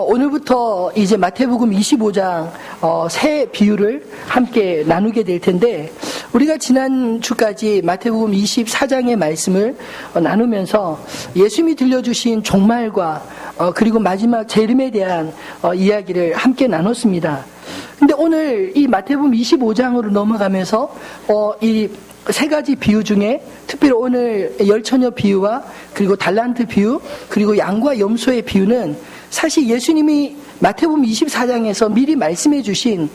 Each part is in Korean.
오늘부터 이제 마태복음 25장 새 비유를 함께 나누게 될 텐데, 우리가 지난 주까지 마태복음 24장의 말씀을 나누면서 예수님이 들려주신 종말과 그리고 마지막 재림에 대한 이야기를 함께 나눴습니다. 근데 오늘 이 마태복음 25장으로 넘어가면서 이 세 가지 비유 중에 특별히 오늘 열처녀 비유와 그리고 달란트 비유 그리고 양과 염소의 비유는 사실 예수님이 마태복음 24장에서 미리 말씀해 주신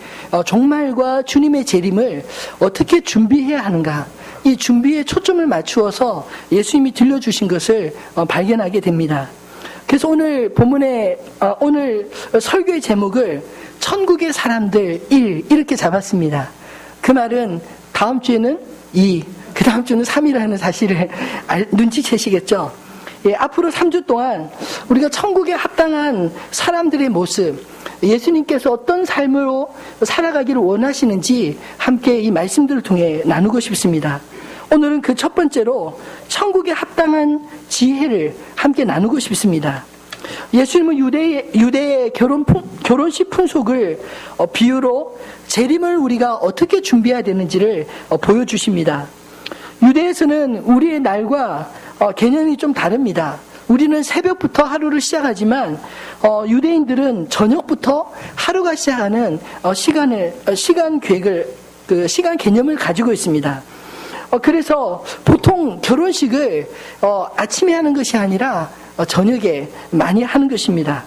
종말과 주님의 재림을 어떻게 준비해야 하는가, 이 준비에 초점을 맞추어서 예수님이 들려주신 것을 발견하게 됩니다. 그래서 오늘 본문의 오늘 설교의 제목을 천국의 사람들 1 이렇게 잡았습니다. 그 말은 다음 주에는 2, 그 다음 주는 3이라는 사실을 눈치채시겠죠? 예, 앞으로 3주 동안 우리가 천국에 합당한 사람들의 모습, 예수님께서 어떤 삶으로 살아가기를 원하시는지 함께 이 말씀들을 통해 나누고 싶습니다. 오늘은 그 첫 번째로 천국에 합당한 지혜를 함께 나누고 싶습니다. 예수님은 유대의 결혼식 풍속을 비유로 재림을 우리가 어떻게 준비해야 되는지를 보여주십니다. 유대에서는 우리의 날과 개념이 좀 다릅니다. 우리는 새벽부터 하루를 시작하지만 유대인들은 저녁부터 하루가 시작하는 시간 계획을, 시간 개념을 가지고 있습니다. 그래서 보통 결혼식을 아침에 하는 것이 아니라 저녁에 많이 하는 것입니다.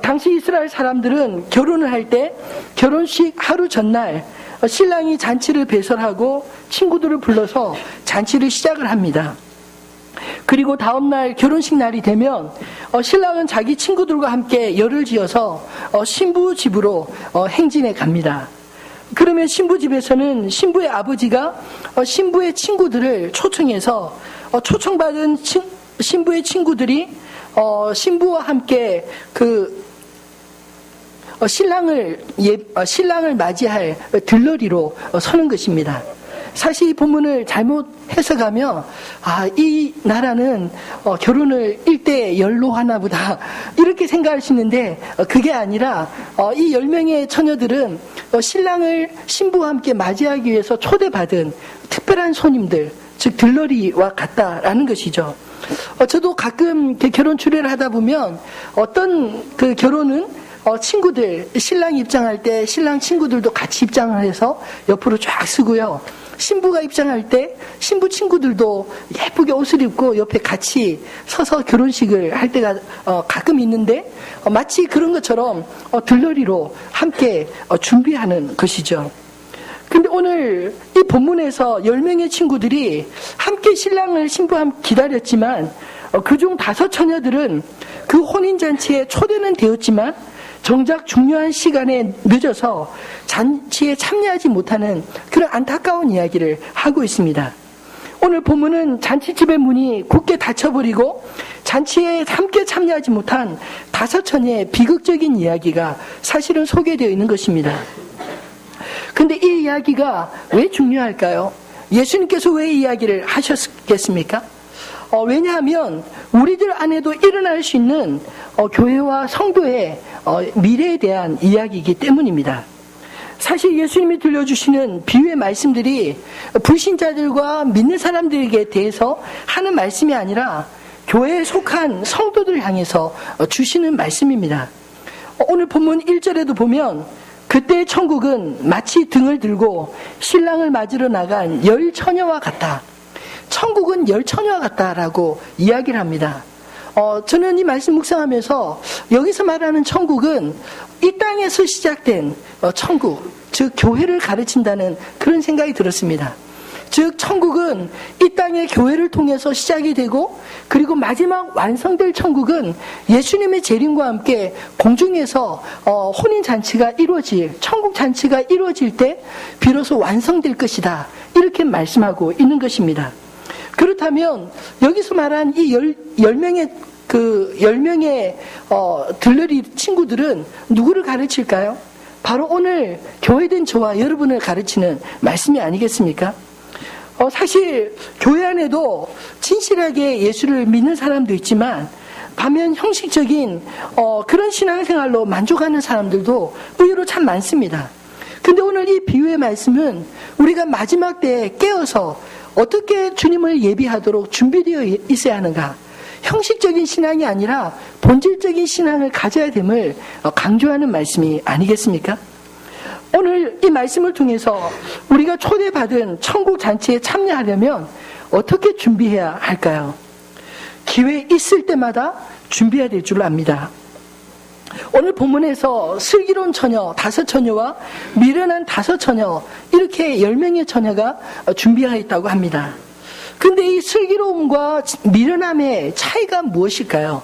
당시 이스라엘 사람들은 결혼을 할 때 결혼식 하루 전날 신랑이 잔치를 배설하고 친구들을 불러서 잔치를 시작을 합니다. 그리고 다음날 결혼식 날이 되면 신랑은 자기 친구들과 함께 열을 지어서 신부 집으로 행진해 갑니다. 그러면 신부 집에서는 신부의 아버지가 신부의 친구들을 초청해서 초청받은 신부의 친구들이 신부와 함께 신랑을 맞이할 들러리로 서는 것입니다. 사실 이 본문을 잘못 해석하면 이 나라는 결혼을 1:10로 하나 보다 이렇게 생각하시는데, 그게 아니라 이 10명의 처녀들은 신랑을 신부와 함께 맞이하기 위해서 초대받은 특별한 손님들, 즉 들러리와 같다라는 것이죠. 저도 가끔 결혼 추례를 하다 보면 어떤 그 결혼은 친구들, 신랑 입장할 때 신랑 친구들도 같이 입장을 해서 옆으로 쫙 서고요. 신부가 입장할 때 신부 친구들도 예쁘게 옷을 입고 옆에 같이 서서 결혼식을 할 때가 가끔 있는데, 마치 그런 것처럼 들러리로 함께 준비하는 것이죠. 근데 오늘 이 본문에서 10명의 친구들이 함께 신랑을 신부와 함께 기다렸지만, 그중 5 처녀들은 그 혼인잔치에 초대는 되었지만 정작 중요한 시간에 늦어서 잔치에 참여하지 못하는 그런 안타까운 이야기를 하고 있습니다. 오늘 본문은 잔치집의 문이 굳게 닫혀버리고 잔치에 함께 참여하지 못한 5 처녀의 비극적인 이야기가 사실은 소개되어 있는 것입니다. 근데 이 이야기가 왜 중요할까요? 예수님께서 왜 이 이야기를 하셨겠습니까? 왜냐하면 우리들 안에도 일어날 수 있는 교회와 성도의 미래에 대한 이야기이기 때문입니다. 사실 예수님이 들려주시는 비유의 말씀들이 불신자들과 믿는 사람들에게 대해서 하는 말씀이 아니라 교회에 속한 성도들을 향해서 주시는 말씀입니다. 오늘 본문 1절에도 보면 그때의 천국은 마치 등을 들고 신랑을 맞으러 나간 10 처녀와 같다. 천국은 10 처녀와 같다라고 이야기를 합니다. 저는 이 말씀 묵상하면서 여기서 말하는 천국은 이 땅에서 시작된 천국, 즉 교회를 가르친다는 그런 생각이 들었습니다. 즉 천국은 이 땅의 교회를 통해서 시작이 되고, 그리고 마지막 완성될 천국은 예수님의 재림과 함께 공중에서 혼인잔치가 이루어질, 천국잔치가 이루어질 때 비로소 완성될 것이다, 이렇게 말씀하고 있는 것입니다. 그렇다면 여기서 말한 이 10명의 들러리 친구들은 누구를 가르칠까요? 바로 오늘 교회된 저와 여러분을 가르치는 말씀이 아니겠습니까? 사실 교회 안에도 진실하게 예수를 믿는 사람도 있지만 반면 형식적인 그런 신앙생활로 만족하는 사람들도 의외로 참 많습니다. 근데 오늘 이 비유의 말씀은 우리가 마지막 때에 깨어서 어떻게 주님을 예비하도록 준비되어 있어야 하는가, 형식적인 신앙이 아니라 본질적인 신앙을 가져야 됨을 강조하는 말씀이 아니겠습니까? 오늘 이 말씀을 통해서 우리가 초대받은 천국 잔치에 참여하려면 어떻게 준비해야 할까요? 기회 있을 때마다 준비해야 될 줄 압니다. 오늘 본문에서 슬기로운 처녀 5처녀와 미련한 5처녀, 이렇게 10명의 처녀가 준비하여 있다고 합니다. 근데 이 슬기로움과 미련함의 차이가 무엇일까요?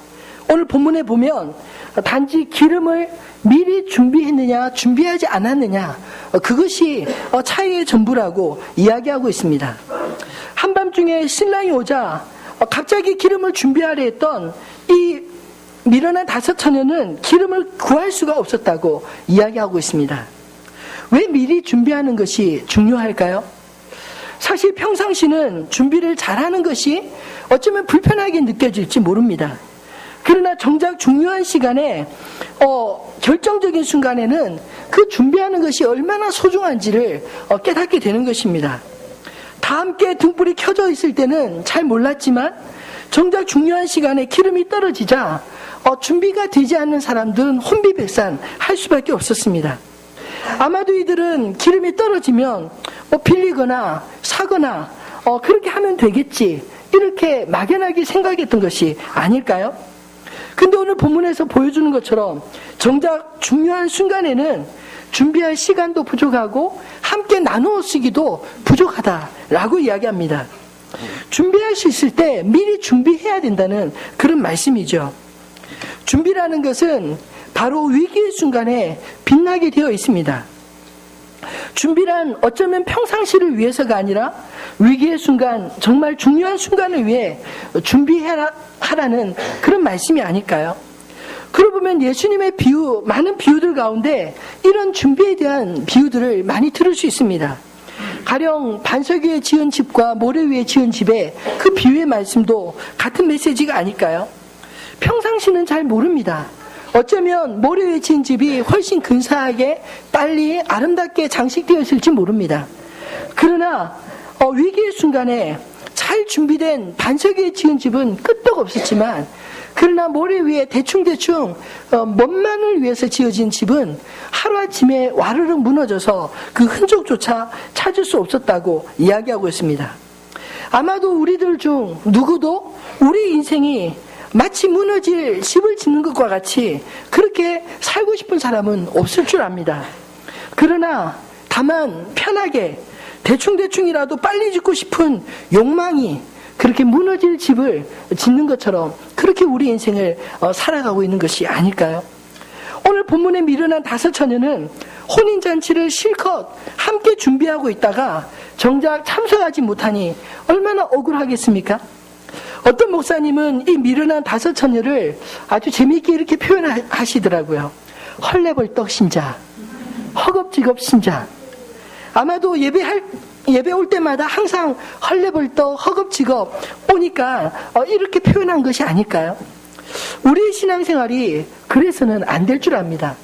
오늘 본문에 보면 단지 기름을 미리 준비했느냐 준비하지 않았느냐, 그것이 차이의 전부라고 이야기하고 있습니다. 한밤중에 신랑이 오자 갑자기 기름을 준비하려 했던 이 미련한 5처녀는 기름을 구할 수가 없었다고 이야기하고 있습니다. 왜 미리 준비하는 것이 중요할까요? 사실 평상시는 준비를 잘하는 것이 어쩌면 불편하게 느껴질지 모릅니다. 그러나 정작 중요한 시간에 결정적인 순간에는 그 준비하는 것이 얼마나 소중한지를 깨닫게 되는 것입니다. 다 함께 등불이 켜져 있을 때는 잘 몰랐지만 정작 중요한 시간에 기름이 떨어지자 준비가 되지 않는 사람들은 혼비백산할 수밖에 없었습니다. 아마도 이들은 기름이 떨어지면 빌리거나 사거나 그렇게 하면 되겠지, 이렇게 막연하게 생각했던 것이 아닐까요? 근데 오늘 본문에서 보여주는 것처럼 정작 중요한 순간에는 준비할 시간도 부족하고 함께 나누어 쓰기도 부족하다라고 이야기합니다. 준비할 수 있을 때 미리 준비해야 된다는 그런 말씀이죠. 준비라는 것은 바로 위기의 순간에 빛나게 되어 있습니다. 준비란 어쩌면 평상시를 위해서가 아니라 위기의 순간, 정말 중요한 순간을 위해 준비하라는 그런 말씀이 아닐까요? 그러고 보면 예수님의 비유, 많은 비유들 가운데 이런 준비에 대한 비유들을 많이 들을 수 있습니다. 가령 반석 위에 지은 집과 모래 위에 지은 집의 그 비유의 말씀도 같은 메시지가 아닐까요? 평상시는 잘 모릅니다. 어쩌면 모래 위에 지은 집이 훨씬 근사하게 빨리 아름답게 장식되어 있을지 모릅니다. 그러나 위기의 순간에 잘 준비된 반석 위에 지은 집은 끄떡없었지만, 그러나 모래 위에 대충대충 멋만을 위해서 지어진 집은 하루아침에 와르르 무너져서 그 흔적조차 찾을 수 없었다고 이야기하고 있습니다. 아마도 우리들 중 누구도 우리 인생이 마치 무너질 집을 짓는 것과 같이 그렇게 살고 싶은 사람은 없을 줄 압니다. 그러나 다만 편하게 대충대충이라도 빨리 짓고 싶은 욕망이 그렇게 무너질 집을 짓는 것처럼 그렇게 우리 인생을 살아가고 있는 것이 아닐까요? 오늘 본문에 미련한 5처녀는 혼인잔치를 실컷 함께 준비하고 있다가 정작 참석하지 못하니 얼마나 억울하겠습니까? 어떤 목사님은 이 미련한 5처녀를 아주 재미있게 이렇게 표현하시더라고요. 헐레벌떡 신자, 허겁지겁 신자. 아마도 예배 올 때마다 항상 헐레벌떡 허겁지겁 오니까 이렇게 표현한 것이 아닐까요? 우리의 신앙생활이 그래서는 안 될 줄 압니다.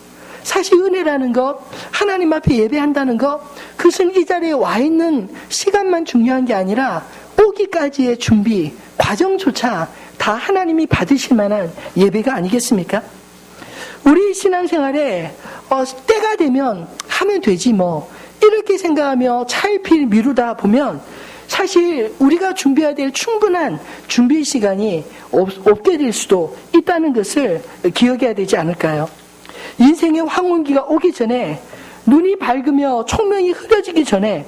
사실 은혜라는 것, 하나님 앞에 예배한다는 것, 그것은 이 자리에 와 있는 시간만 중요한 게 아니라 오기까지의 준비, 과정조차 다 하나님이 받으실 만한 예배가 아니겠습니까? 우리 신앙생활에 때가 되면 하면 되지 뭐, 이렇게 생각하며 차일피일 미루다 보면 사실 우리가 준비해야 될 충분한 준비 시간이 없게 될 수도 있다는 것을 기억해야 되지 않을까요? 인생의 황혼기가 오기 전에, 눈이 밝으며 총명이 흐려지기 전에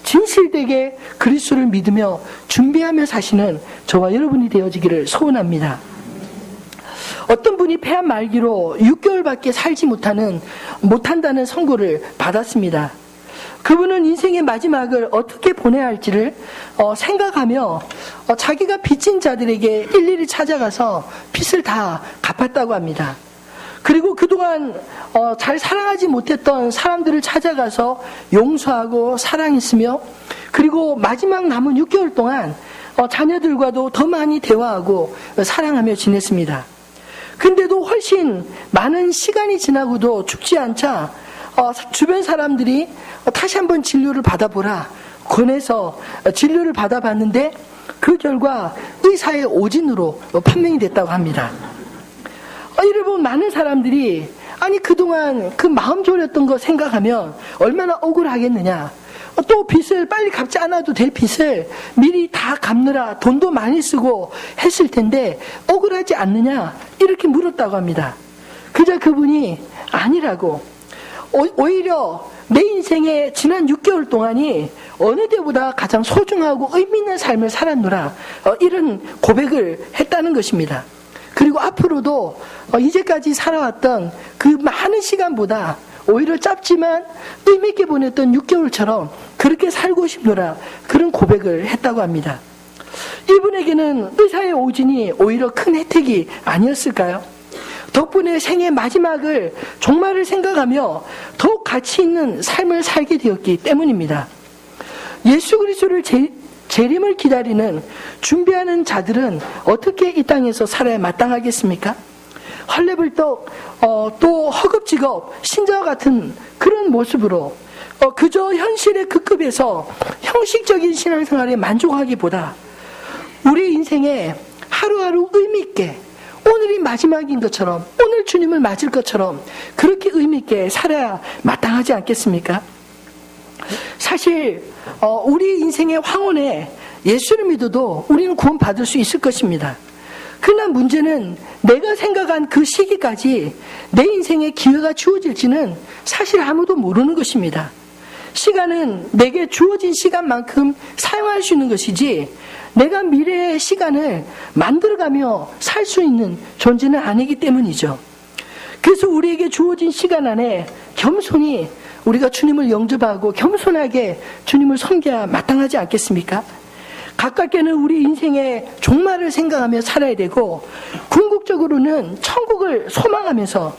진실되게 그리스도를 믿으며 준비하며 사시는 저와 여러분이 되어지기를 소원합니다. 어떤 분이 폐암 말기로 6개월밖에 살지 못한다는 선고를 받았습니다. 그분은 인생의 마지막을 어떻게 보내야 할지를 생각하며 자기가 빚진 자들에게 일일이 찾아가서 빚을 다 갚았다고 합니다. 그리고 그동안 잘 사랑하지 못했던 사람들을 찾아가서 용서하고 사랑했으며, 그리고 마지막 남은 6개월 동안 자녀들과도 더 많이 대화하고 사랑하며 지냈습니다. 훨씬 많은 시간이 지나고도 죽지 않자 주변 사람들이 다시 한번 진료를 받아보라 권해서 진료를 받아봤는데 그 결과 의사의 오진으로 판명이 됐다고 합니다. 이를 본 많은 사람들이 아니 그동안 그 마음 졸였던 거 생각하면 얼마나 억울하겠느냐, 또 빚을 빨리 갚지 않아도 될 빚을 미리 다 갚느라 돈도 많이 쓰고 했을 텐데 억울하지 않느냐 이렇게 물었다고 합니다. 그저 그분이 아니라고, 오히려 내 인생의 지난 6개월 동안이 어느 때보다 가장 소중하고 의미 있는 삶을 살았노라, 이런 고백을 했다는 것입니다. 그리고 앞으로도 이제까지 살아왔던 그 많은 시간보다 오히려 짧지만 의미 있게 보냈던 6개월처럼 그렇게 살고 싶노라, 그런 고백을 했다고 합니다. 이분에게는 의사의 오진이 오히려 큰 혜택이 아니었을까요? 덕분에 생의 마지막을 종말을 생각하며 더욱 가치 있는 삶을 살게 되었기 때문입니다. 예수 그리스도를 재림을 기다리는 준비하는 자들은 어떻게 이 땅에서 살아야 마땅하겠습니까? 헐레벌떡 또 허겁지겁 신자와 같은 그런 모습으로 그저 현실의 급급에서 형식적인 신앙생활에 만족하기보다 우리 인생에 하루하루 의미 있게, 오늘이 마지막인 것처럼, 오늘 주님을 맞을 것처럼 그렇게 의미 있게 살아야 마땅하지 않겠습니까? 사실 우리 인생의 황혼에 예수를 믿어도 우리는 구원받을 수 있을 것입니다. 그러나 문제는 내가 생각한 그 시기까지 내 인생에 기회가 주어질지는 사실 아무도 모르는 것입니다. 시간은 내게 주어진 시간만큼 사용할 수 있는 것이지 내가 미래의 시간을 만들어가며 살 수 있는 존재는 아니기 때문이죠. 그래서 우리에게 주어진 시간 안에 겸손히 우리가 주님을 영접하고 겸손하게 주님을 섬겨야 마땅하지 않겠습니까? 가깝게는 우리 인생의 종말을 생각하며 살아야 되고, 궁극적으로는 천국을 소망하면서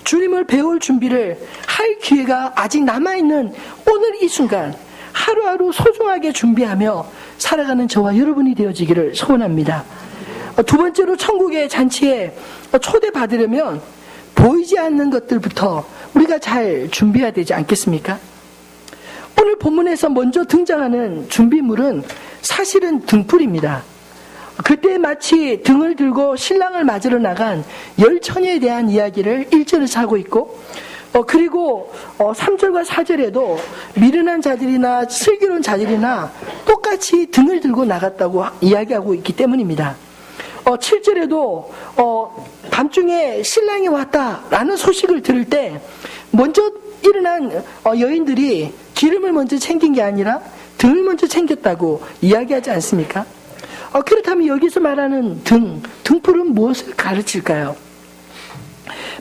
주님을 배울 준비를 할 기회가 아직 남아있는 오늘 이 순간 하루하루 소중하게 준비하며 살아가는 저와 여러분이 되어지기를 소원합니다. 두 번째로, 천국의 잔치에 초대받으려면 보이지 않는 것들부터 우리가 잘 준비해야 되지 않겠습니까? 오늘 본문에서 먼저 등장하는 준비물은 사실은 등불입니다. 그때 마치 등을 들고 신랑을 맞으러 나간 10처녀에 대한 이야기를 1절에서 하고 있고, 그리고 3절과 4절에도 미련한 자들이나 슬기로운 자들이나 똑같이 등을 들고 나갔다고 이야기하고 있기 때문입니다. 7절에도 밤중에 신랑이 왔다라는 소식을 들을 때 먼저 일어난 여인들이 기름을 먼저 챙긴 게 아니라 등을 먼저 챙겼다고 이야기하지 않습니까? 그렇다면 여기서 말하는 등불은 무엇을 가르칠까요?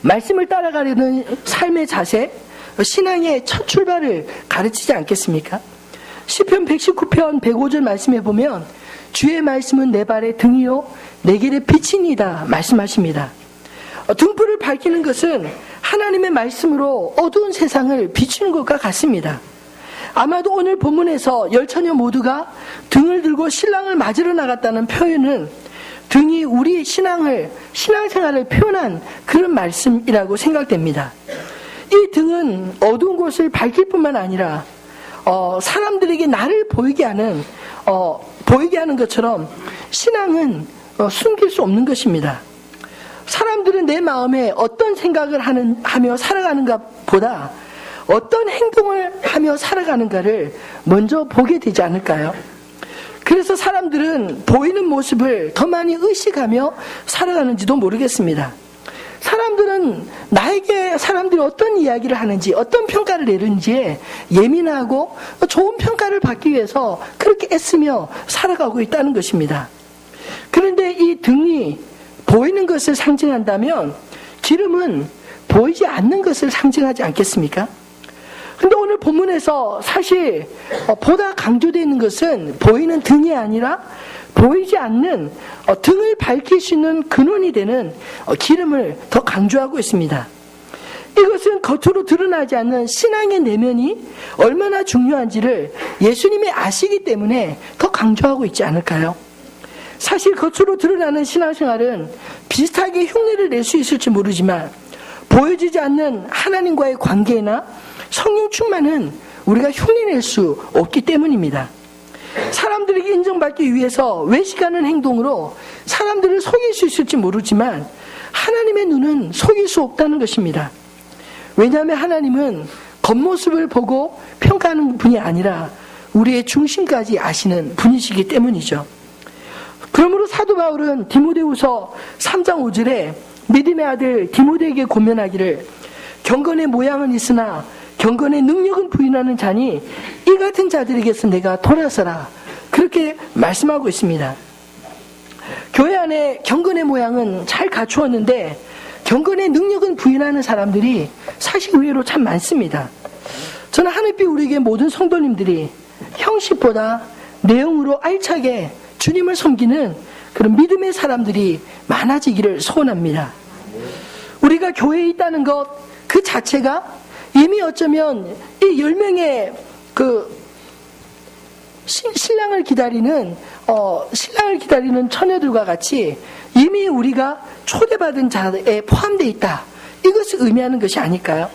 말씀을 따라가려는 삶의 자세, 신앙의 첫 출발을 가르치지 않겠습니까? 시편 119편 105절 말씀에 보면 주의 말씀은 내 발의 등이요 내 길의 빛이니이다 말씀하십니다. 등불을 밝히는 것은 하나님의 말씀으로 어두운 세상을 비추는 것과 같습니다. 아마도 오늘 본문에서 10처녀 모두가 등을 들고 신랑을 맞으러 나갔다는 표현은 등이 우리 신앙생활을 표현한 그런 말씀이라고 생각됩니다. 이 등은 어두운 곳을 밝힐 뿐만 아니라 사람들에게 나를 보이게 하는 것처럼 신앙은 숨길 수 없는 것입니다. 사람들은 내 마음에 어떤 생각을 하며 살아가는가 보다 어떤 행동을 하며 살아가는가를 먼저 보게 되지 않을까요? 그래서 사람들은 보이는 모습을 더 많이 의식하며 살아가는지도 모르겠습니다. 사람들은 나에게 사람들이 어떤 이야기를 하는지, 어떤 평가를 내는지에 예민하고 좋은 평가를 받기 위해서 그렇게 애쓰며 살아가고 있다는 것입니다. 그런데 이 등이 보이는 것을 상징한다면 기름은 보이지 않는 것을 상징하지 않겠습니까? 근데 오늘 본문에서 사실 보다 강조되어 있는 것은 보이는 등이 아니라 보이지 않는 등을 밝힐 수 있는 근원이 되는 기름을 더 강조하고 있습니다. 이것은 겉으로 드러나지 않는 신앙의 내면이 얼마나 중요한지를 예수님이 아시기 때문에 더 강조하고 있지 않을까요? 사실 겉으로 드러나는 신앙생활은 비슷하게 흉내를 낼 수 있을지 모르지만 보여지지 않는 하나님과의 관계나 성령 충만은 우리가 흉내낼 수 없기 때문입니다. 사람들에게 인정받기 위해서 외식하는 행동으로 사람들을 속일 수 있을지 모르지만 하나님의 눈은 속일 수 없다는 것입니다. 왜냐하면 하나님은 겉모습을 보고 평가하는 분이 아니라 우리의 중심까지 아시는 분이시기 때문이죠. 그러므로 사도 바울은 디모데후서 3장 5절에 믿음의 아들 디모데에게 권면하기를 경건의 모양은 있으나 경건의 능력은 부인하는 자니 이 같은 자들에게서 내가 돌아서라, 그렇게 말씀하고 있습니다. 교회 안에 경건의 모양은 잘 갖추었는데 경건의 능력은 부인하는 사람들이 사실 의외로 참 많습니다. 저는 하늘빛 우리에게 모든 성도님들이 형식보다 내용으로 알차게 주님을 섬기는 그런 믿음의 사람들이 많아지기를 소원합니다. 우리가 교회에 있다는 것 그 자체가 이미 어쩌면 이 10명의 신랑을 기다리는 처녀들과 같이 이미 우리가 초대받은 자에 포함되어 있다, 이것을 의미하는 것이 아닐까요?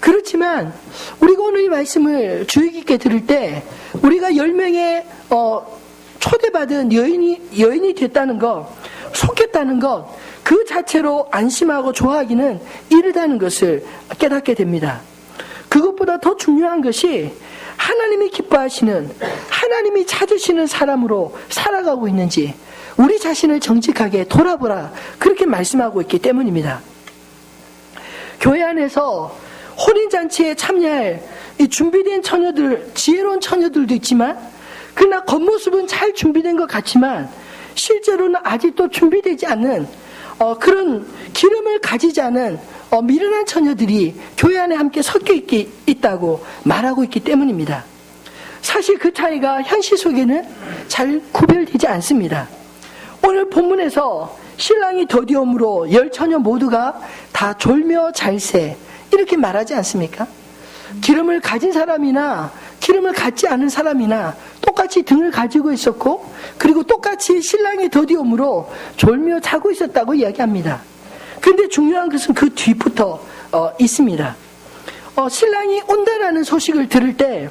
그렇지만 우리가 오늘 이 말씀을 주의 깊게 들을 때 우리가 10명의 초대받은 여인이 됐다는 것, 속했다는 것, 그 자체로 안심하고 좋아하기는 이르다는 것을 깨닫게 됩니다. 그것보다 더 중요한 것이 하나님이 기뻐하시는, 하나님이 찾으시는 사람으로 살아가고 있는지 우리 자신을 정직하게 돌아보라, 그렇게 말씀하고 있기 때문입니다. 교회 안에서 혼인잔치에 참여할 이 준비된 처녀들, 지혜로운 처녀들도 있지만 그러나 겉모습은 잘 준비된 것 같지만 실제로는 아직도 준비되지 않는 그런 기름을 가지지 않은 미련한 처녀들이 교회 안에 함께 섞여 있다고 말하고 있기 때문입니다. 사실 그 차이가 현실 속에는 잘 구별되지 않습니다. 오늘 본문에서 신랑이 더디옴으로 10처녀 모두가 다 졸며 잘세, 이렇게 말하지 않습니까? 기름을 가진 사람이나 기름을 갖지 않은 사람이나 똑같이 등을 가지고 있었고, 그리고 똑같이 신랑이 더디옴으로 졸며 자고 있었다고 이야기합니다. 그런데 중요한 것은 그 뒤부터 있습니다. 신랑이 온다는 소식을 들을 때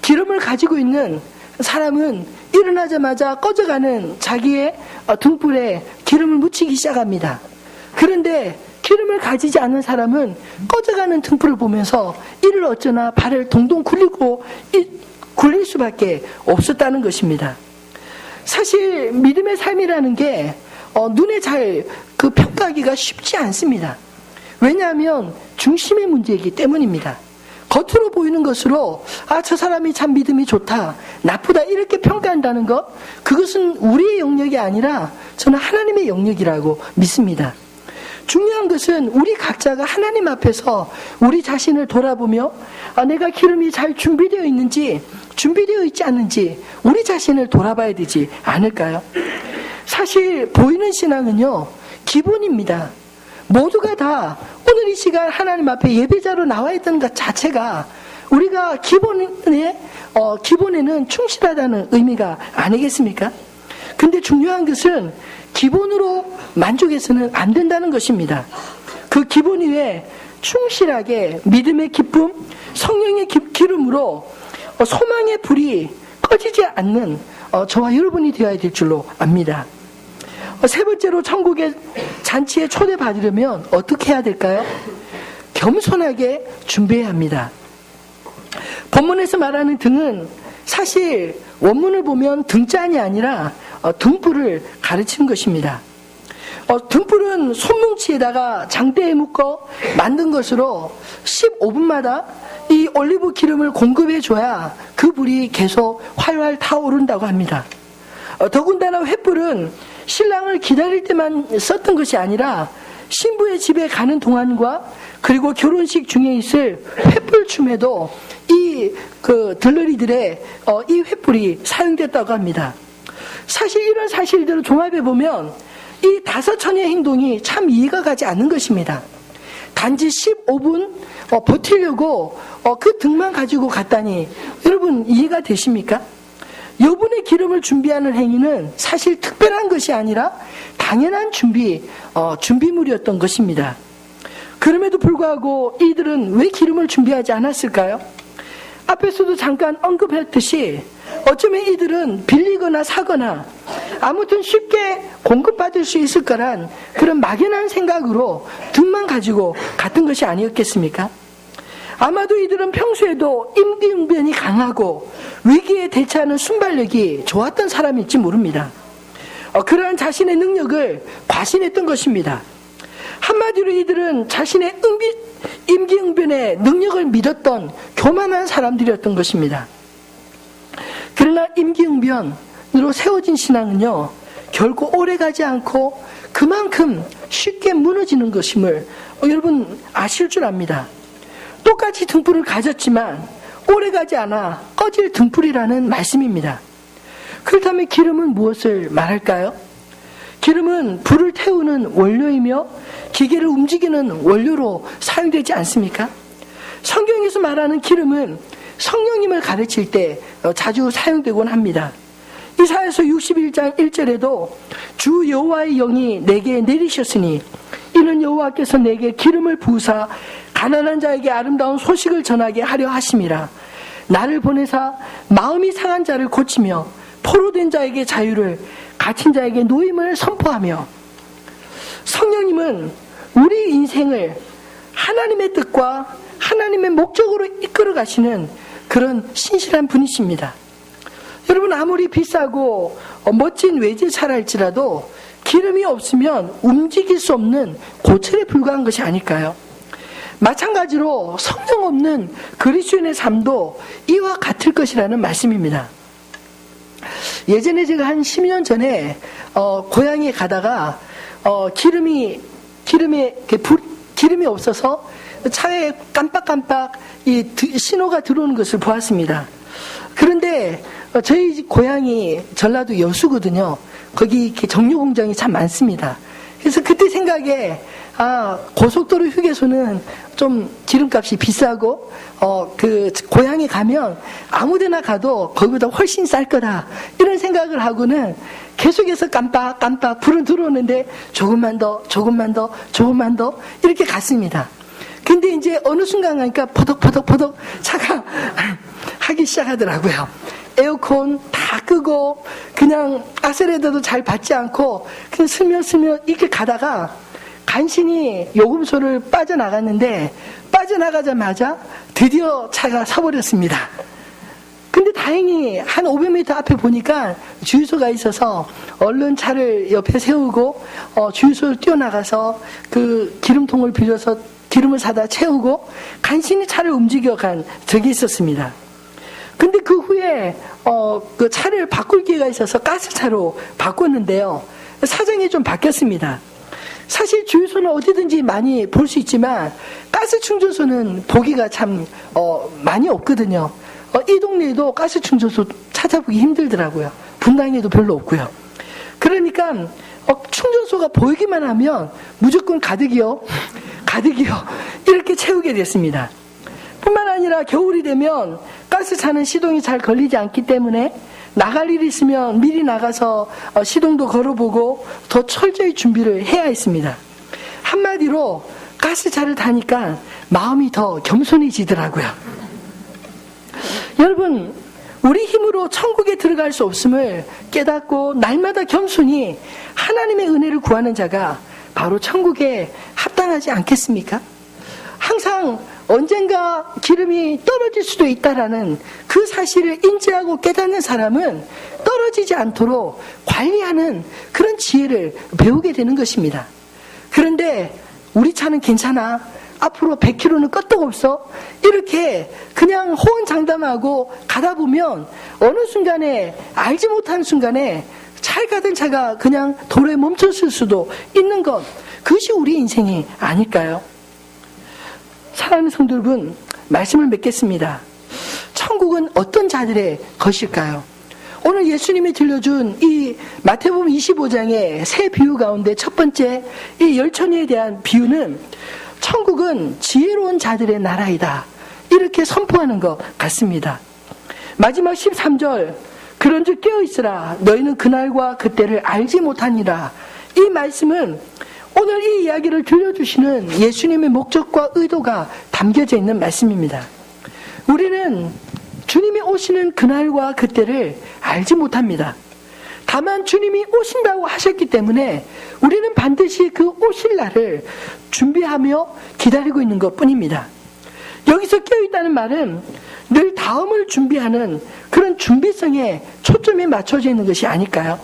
기름을 가지고 있는 사람은 일어나자마자 꺼져가는 자기의 등불에 기름을 묻히기 시작합니다. 그런데 기름을 가지지 않은 사람은 꺼져가는 등불을 보면서 이를 어쩌나 발을 동동 굴릴 수밖에 없었다는 것입니다. 사실 믿음의 삶이라는 게 눈에 잘 평가하기가 쉽지 않습니다. 왜냐하면 중심의 문제이기 때문입니다. 겉으로 보이는 것으로 저 사람이 참 믿음이 좋다, 나쁘다, 이렇게 평가한다는 것, 그것은 우리의 영역이 아니라 저는 하나님의 영역이라고 믿습니다. 중요한 것은 우리 각자가 하나님 앞에서 우리 자신을 돌아보며 내가 기름이 잘 준비되어 있는지, 준비되어 있지 않는지 우리 자신을 돌아봐야 되지 않을까요? 사실 보이는 신앙은요, 기본입니다. 모두가 다 오늘 이 시간 하나님 앞에 예배자로 나와 있던 것 자체가 우리가 기본에는 충실하다는 의미가 아니겠습니까? 근데 중요한 것은 기본으로 만족해서는 안 된다는 것입니다. 그 기본 위에 충실하게 믿음의 기쁨, 성령의 기름으로 소망의 불이 꺼지지 않는 저와 여러분이 되어야 될 줄로 압니다. 세 번째로 천국의 잔치에 초대받으려면 어떻게 해야 될까요? 겸손하게 준비해야 합니다. 본문에서 말하는 등은 사실 원문을 보면 등잔이 아니라 등불을 가르치는 것입니다. 등불은 손뭉치에다가 장대에 묶어 만든 것으로 15분마다 이 올리브 기름을 공급해 줘야 그 불이 계속 활활 타오른다고 합니다. 더군다나 횃불은 신랑을 기다릴 때만 썼던 것이 아니라 신부의 집에 가는 동안과 그리고 결혼식 중에 있을 횃불 춤에도 이 들러리들의 이 횃불이 사용됐다고 합니다. 사실 이런 사실들을 종합해 보면 이 5처녀의 행동이 참 이해가 가지 않는 것입니다. 단지 15분 버티려고 그 등만 가지고 갔다니 여러분 이해가 되십니까? 여분의 기름을 준비하는 행위는 사실 특별한 것이 아니라 당연한 준비물이었던 것입니다. 그럼에도 불구하고 이들은 왜 기름을 준비하지 않았을까요? 앞에서도 잠깐 언급했듯이 어쩌면 이들은 빌리거나 사거나 아무튼 쉽게 공급받을 수 있을 거란 그런 막연한 생각으로 등만 가지고 갔던 것이 아니었겠습니까? 아마도 이들은 평소에도 임기응변이 강하고 위기에 대처하는 순발력이 좋았던 사람일지 모릅니다. 그러한 자신의 능력을 과신했던 것입니다. 한마디로 이들은 자신의 임기응변의 능력을 믿었던 교만한 사람들이었던 것입니다. 그러나 임기응변으로 세워진 신앙은요, 결코 오래가지 않고 그만큼 쉽게 무너지는 것임을 여러분 아실 줄 압니다. 똑같이 등불을 가졌지만 오래가지 않아 꺼질 등불이라는 말씀입니다. 그렇다면 기름은 무엇을 말할까요? 기름은 불을 태우는 원료이며 기계를 움직이는 원료로 사용되지 않습니까? 성경에서 말하는 기름은 성령님을 가르칠 때 자주 사용되곤 합니다. 이사야서 61장 1절에도 주 여호와의 영이 내게 내리셨으니 이는 여호와께서 내게 기름을 부으사 가난한 자에게 아름다운 소식을 전하게 하려 하심이라. 나를 보내사 마음이 상한 자를 고치며 포로된 자에게 자유를, 갇힌 자에게 노임을 선포하며. 성령님은 우리 인생을 하나님의 뜻과 하나님의 목적으로 이끌어 가시는 그런 신실한 분이십니다. 여러분, 아무리 비싸고 멋진 외제차라 할지라도 기름이 없으면 움직일 수 없는 고철에 불과한 것이 아닐까요? 마찬가지로 성령 없는 그리스도인의 삶도 이와 같을 것이라는 말씀입니다. 예전에 제가 한 10년 전에 고향에 가다가 기름이 없어서 차에 깜빡깜빡 이 신호가 들어오는 것을 보았습니다. 그런데 저희 고향이 전라도 여수거든요. 거기 이렇게 정유 공장이 참 많습니다. 그래서 그때 생각에 고속도로 휴게소는 좀 기름값이 비싸고 그 고향에 가면 아무데나 가도 거기보다 훨씬 쌀 거다, 이런 생각을 하고는 계속해서 깜빡깜빡 불은 들어오는데 조금만 더 이렇게 갔습니다. 근데 이제 어느 순간 가니까 퍼덕퍼덕 차가 하기 시작하더라고요. 에어컨 다 끄고 그냥 아셀레더도 잘 받지 않고 그냥 스며 이렇게 가다가 간신히 요금소를 빠져나갔는데 빠져나가자마자 드디어 차가 서버렸습니다. 근데 다행히 한 500m 앞에 보니까 주유소가 있어서 얼른 차를 옆에 세우고 주유소를 뛰어나가서 그 기름통을 빌려서 기름을 사다 채우고 간신히 차를 움직여간 적이 있었습니다. 근데 그 후에 그 차를 바꿀 기회가 있어서 가스차로 바꿨는데요, 사정이 좀 바뀌었습니다. 사실 주유소는 어디든지 많이 볼 수 있지만 가스 충전소는 보기가 참 많이 없거든요. 이 동네에도 가스 충전소 찾아보기 힘들더라고요. 분당에도 별로 없고요. 그러니까 충전소가 보이기만 하면 무조건 가득이요 이렇게 채우게 됐습니다. 뿐만 아니라 겨울이 되면 가스차는 시동이 잘 걸리지 않기 때문에 나갈 일이 있으면 미리 나가서 시동도 걸어보고 더 철저히 준비를 해야 했습니다. 한마디로 가스차를 타니까 마음이 더 겸손해지더라고요. 여러분, 우리 힘으로 천국에 들어갈 수 없음을 깨닫고 날마다 겸손히 하나님의 은혜를 구하는 자가 바로 천국에 합당하지 않겠습니까? 항상 언젠가 기름이 떨어질 수도 있다라는 그 사실을 인지하고 깨닫는 사람은 떨어지지 않도록 관리하는 그런 지혜를 배우게 되는 것입니다. 그런데 우리 차는 괜찮아, 앞으로 100km는 끄떡 없어, 이렇게 그냥 호언장담하고 가다 보면 어느 순간에, 알지 못한 순간에 잘 가던 차가 그냥 도로에 멈췄을 수도 있는 것, 그것이 우리 인생이 아닐까요? 사랑하는 성도 여러분, 말씀을 맺겠습니다. 천국은 어떤 자들의 것일까요? 오늘 예수님이 들려준 이 마태복음 25장의 세 비유 가운데 첫 번째 이 열천이에 대한 비유는 천국은 지혜로운 자들의 나라이다, 이렇게 선포하는 것 같습니다. 마지막 13절, 그런즉 깨어있으라. 너희는 그날과 그때를 알지 못하니라. 이 말씀은 오늘 이 이야기를 들려주시는 예수님의 목적과 의도가 담겨져 있는 말씀입니다. 우리는 주님이 오시는 그날과 그때를 알지 못합니다. 다만 주님이 오신다고 하셨기 때문에 우리는 반드시 그 오실 날을 준비하며 기다리고 있는 것 뿐입니다. 여기서 깨어있다는 말은 늘 다음을 준비하는 그런 준비성에 초점이 맞춰져 있는 것이 아닐까요?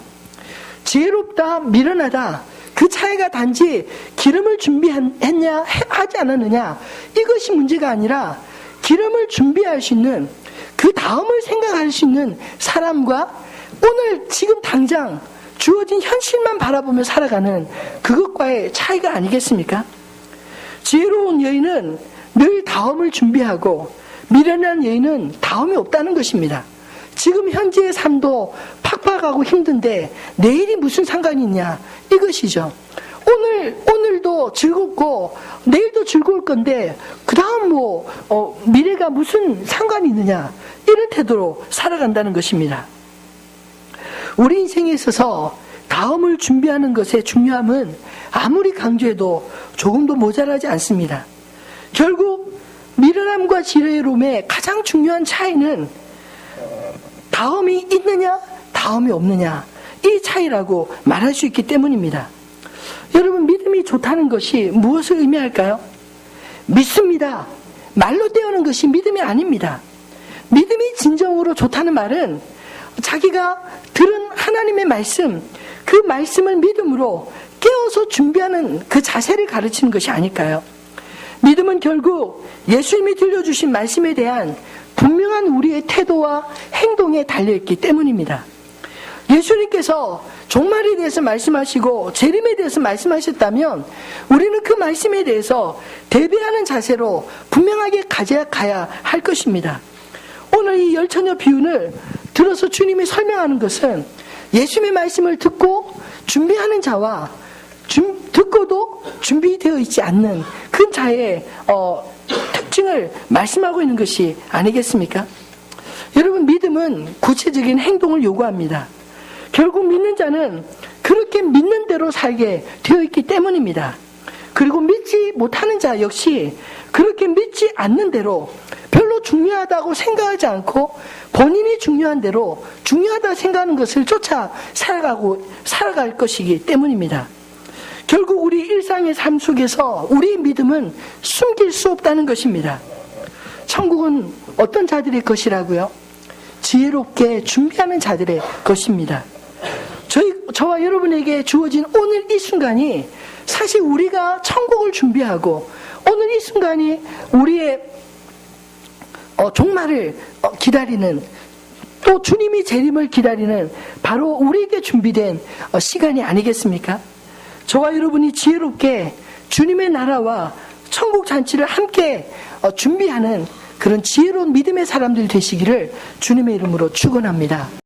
지혜롭다, 미련하다, 그 차이가 단지 기름을 준비했냐, 하지 않았느냐, 이것이 문제가 아니라 기름을 준비할 수 있는, 그 다음을 생각할 수 있는 사람과 오늘 지금 당장 주어진 현실만 바라보며 살아가는 그것과의 차이가 아니겠습니까? 지혜로운 여인은 늘 다음을 준비하고 미련한 여인은 다음이 없다는 것입니다. 지금 현재의 삶도 팍팍하고 힘든데 내일이 무슨 상관이 있냐, 이것이죠. 오늘도 즐겁고 내일도 즐거울 건데 그 다음 미래가 무슨 상관이 있느냐, 이런 태도로 살아간다는 것입니다. 우리 인생에 있어서 다음을 준비하는 것의 중요함은 아무리 강조해도 조금도 모자라지 않습니다. 결국 미련함과 지혜로움의 가장 중요한 차이는 다음이 있느냐, 다음이 없느냐, 이 차이라고 말할 수 있기 때문입니다. 여러분, 믿음이 좋다는 것이 무엇을 의미할까요? 믿습니다. 말로 떼우는 것이 믿음이 아닙니다. 믿음이 진정으로 좋다는 말은 자기가 들은 하나님의 말씀, 그 말씀을 믿음으로 깨어서 준비하는 그 자세를 가르치는 것이 아닐까요? 믿음은 결국 예수님이 들려주신 말씀에 대한 분명한 우리의 태도와 행동에 달려있기 때문입니다. 예수님께서 종말에 대해서 말씀하시고 재림에 대해서 말씀하셨다면 우리는 그 말씀에 대해서 대비하는 자세로 분명하게 가야 할 것입니다. 오늘 이 열처녀 비유를 들어서 주님이 설명하는 것은 예수님의 말씀을 듣고 준비하는 자와 듣고도 준비되어 있지 않는 그 자의 특징을 말씀하고 있는 것이 아니겠습니까? 여러분, 믿음은 구체적인 행동을 요구합니다. 결국 믿는 자는 그렇게 믿는 대로 살게 되어 있기 때문입니다. 그리고 믿지 못하는 자 역시 그렇게 믿지 않는 대로 별로 중요하다고 생각하지 않고 본인이 중요한 대로 중요하다 생각하는 것을 쫓아 살아갈 것이기 때문입니다. 결국 우리 일상의 삶 속에서 우리의 믿음은 숨길 수 없다는 것입니다. 천국은 어떤 자들의 것이라고요? 지혜롭게 준비하는 자들의 것입니다. 저와 여러분에게 주어진 오늘 이 순간이 사실 우리가 천국을 준비하고 오늘 이 순간이 우리의 종말을 기다리는, 또 주님이 재림을 기다리는 바로 우리에게 준비된 시간이 아니겠습니까? 저와 여러분이 지혜롭게 주님의 나라와 천국 잔치를 함께 준비하는 그런 지혜로운 믿음의 사람들 되시기를 주님의 이름으로 축원합니다.